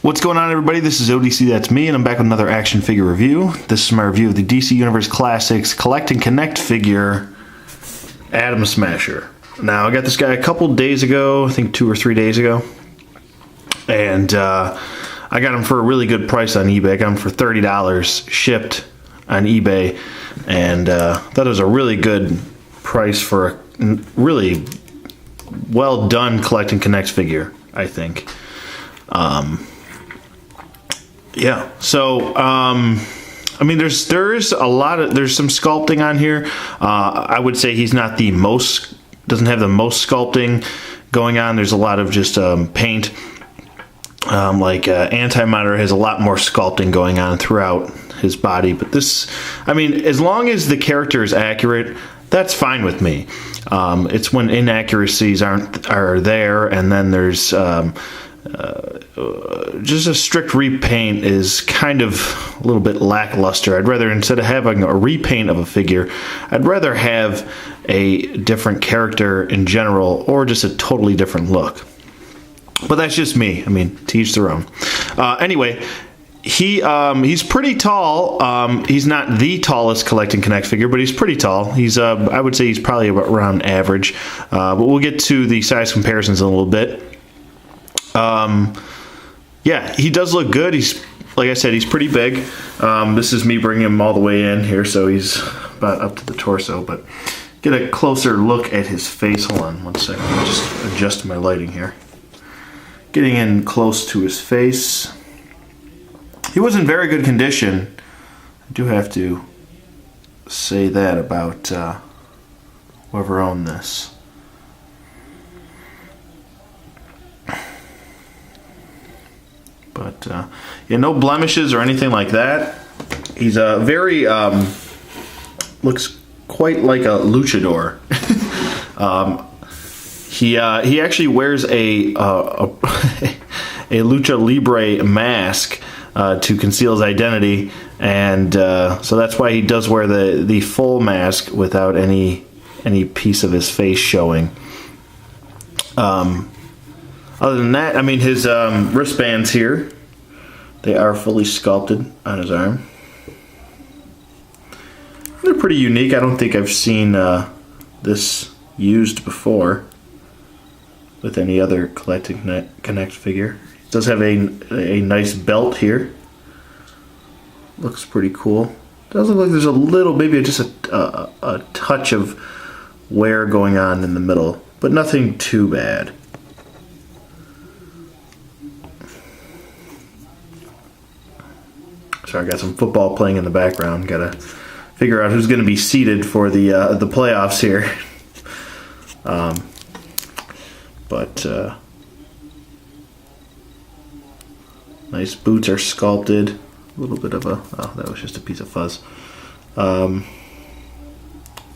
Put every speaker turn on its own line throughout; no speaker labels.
What's going on, everybody? This is ODC, that's me, and I'm back with another action figure review. This is my review of the DC Universe Classics Collect and Connect figure, Atom Smasher. Now, I got this guy a couple days ago, I think 2 or 3 days ago, and I got him for a really good price on eBay. I got him for $30 shipped on eBay, and that was a really good price for a really well done Collect and Connect figure, I think. Yeah, so I mean, there's some sculpting on here. I would say he's not the most, doesn't have the most sculpting going on. There's a lot of just paint. Anti-Monitor has a lot more sculpting going on throughout his body, but this, I mean, as long as the character is accurate, that's fine with me. It's when inaccuracies are there, and then there's just a strict repaint is kind of a little bit lackluster. I'd rather, instead of having a repaint of a figure, I'd rather have a different character in general, or just a totally different look. But that's just me. I mean, to each their own. Anyway, he's pretty tall. He's not the tallest Collect and Connect figure, but he's pretty tall. He's I would say he's probably around average. But we'll get to the size comparisons in a little bit. Yeah, he does look good. He's, like I said, he's pretty big. This is me bringing him all the way in here, so he's about up to the torso. But get a closer look at his face. Hold on one second. I'll just adjust my lighting here. Getting in close to his face. He was in very good condition. I do have to say that about whoever owned this. But yeah, no blemishes or anything like that. He's very looks quite like a luchador. He actually wears a lucha libre mask to conceal his identity, and so that's why he does wear the full mask without any piece of his face showing. Other than that, I mean, his wristbands here, they are fully sculpted on his arm. They're pretty unique. I don't think I've seen this used before with any other Collect and Connect figure. It does have a nice belt here. Looks pretty cool. Does look like there's a little, maybe just a touch of wear going on in the middle, but nothing too bad. Sorry, I got some football playing in the background. Got to figure out who's going to be seated for the playoffs here. Nice boots are sculpted. A little bit of that was just a piece of fuzz.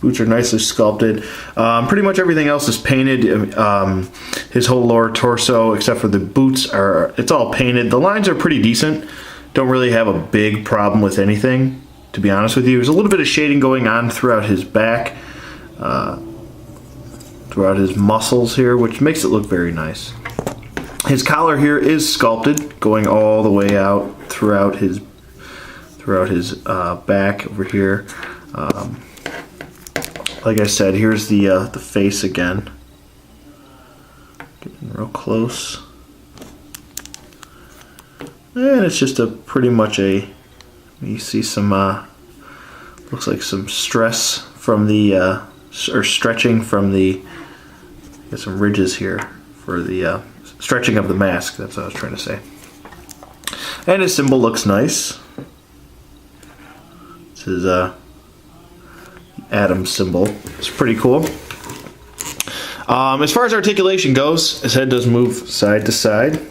Boots are nicely sculpted. Pretty much everything else is painted. His whole lower torso, except for the boots, it's all painted. The lines are pretty decent. Don't really have a big problem with anything, to be honest with you. There's a little bit of shading going on throughout his back, throughout his muscles here, which makes it look very nice. His collar here is sculpted, going all the way out throughout his back over here. Like I said, here's the face again. Getting real close. And it's just pretty much you see some, looks like some stress from the, or stretching from the, get some ridges here for the stretching of the mask. That's what I was trying to say. And his symbol looks nice. This is Atom symbol. It's pretty cool. As far as articulation goes, his head does move side to side.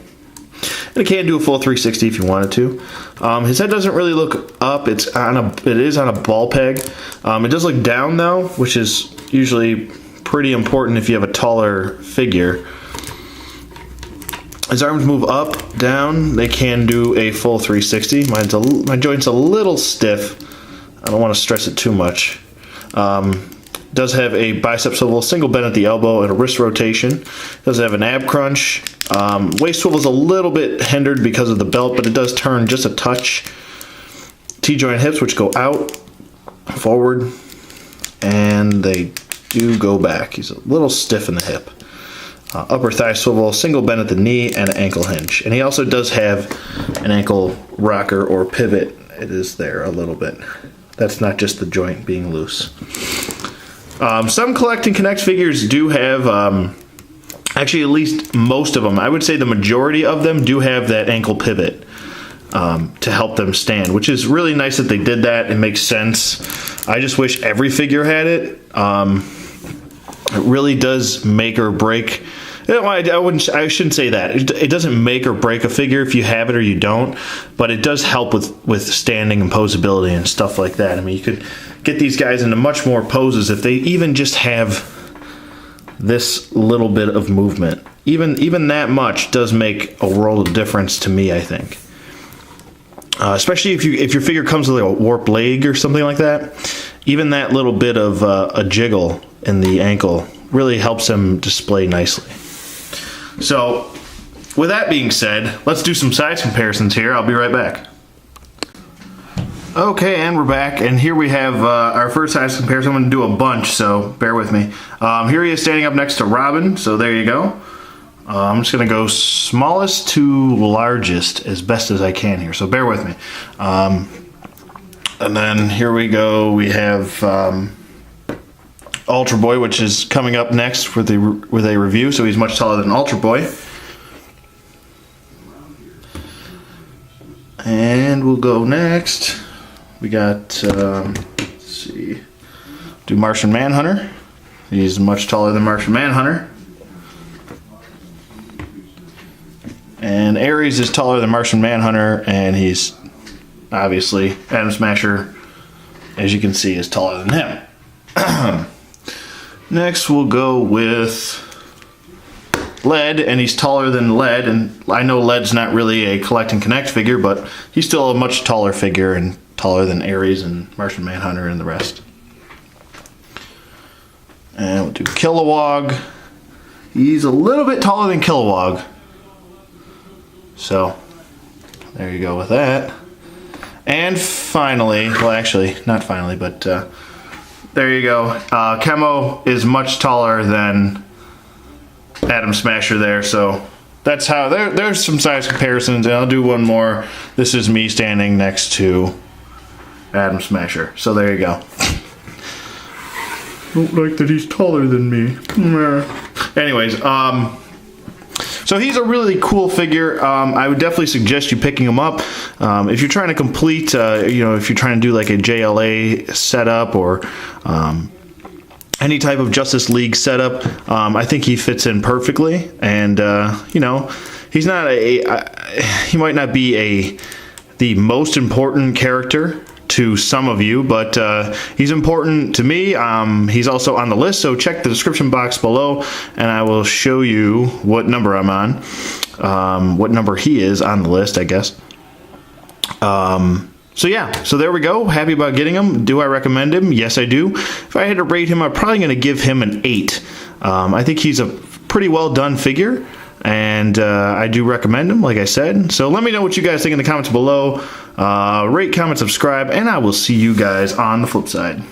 And it can do a full 360 if you wanted to. His head doesn't really look up. It is on a ball peg. It does look down though, which is usually pretty important if you have a taller figure. His arms move up, down. They can do a full 360. My joint's a little stiff. I don't want to stress it too much. Does have a bicep swivel, single bend at the elbow, and a wrist rotation. Does have an ab crunch. Waist swivel is a little bit hindered because of the belt, but it does turn just a touch. T-joint hips, which go out, forward, and they do go back. He's a little stiff in the hip. Upper thigh swivel, single bend at the knee, and an ankle hinge. And he also does have an ankle rocker or pivot. It is there a little bit. That's not just the joint being loose. Some collect and connect figures do have, actually at least most of them, I would say the majority of them do have that ankle pivot to help them stand, which is really nice that they did that. It makes sense. I just wish every figure had it. It really does make or break. I shouldn't say that. It doesn't make or break a figure if you have it or you don't, but it does help with standing and posability and stuff like that. I mean, you could get these guys into much more poses if they even just have this little bit of movement. Even that much does make a world of difference to me, I think. Especially if your figure comes with like a warped leg or something like that. Even that little bit of a jiggle in the ankle really helps them display nicely. So, with that being said, let's do some size comparisons here. I'll be right back. Okay, and we're back, and here we have our first size comparison. I'm going to do a bunch, so bear with me. Here he is standing up next to Robin, so there you go. I'm just going to go smallest to largest as best as I can here, so bear with me. And then here we go, we have Ultra Boy, which is coming up next with a review, so he's much taller than Ultra Boy. And we'll go next. We got, let's see, do Martian Manhunter. He's much taller than Martian Manhunter. And Ares is taller than Martian Manhunter, and he's obviously Atom Smasher, as you can see, is taller than him. Next, we'll go with Lead, and he's taller than Lead, and I know Lead's not really a collect and connect figure, but he's still a much taller figure and taller than Ares and Martian Manhunter and the rest. And we'll do Kilowog. He's a little bit taller than Kilowog. So, there you go with that. And finally, well actually, not finally, but there you go. Chemo is much taller than Atom Smasher there, so that's how, there's some size comparisons, and I'll do one more. This is me standing next to Atom Smasher, so there you go. Don't like that he's taller than me. Anyways, so he's a really cool figure. I would definitely suggest you picking him up. If you're trying to complete, if you're trying to do like a JLA setup or any type of Justice League setup, I think he fits in perfectly. And he's not he might not be the most important character to some of you, but he's important to me. He's also on the list, so check the description box below and I will show you what number I'm on, what number he is on the list, I guess. So yeah, so there we go. Happy about getting him. Do I recommend him? Yes, I do. If I had to rate him, I'm probably going to give him an 8. I think he's a pretty well done figure, and I do recommend him, like I said. So let me know what you guys think in the comments below. Rate, comment, subscribe, and I will see you guys on the flip side.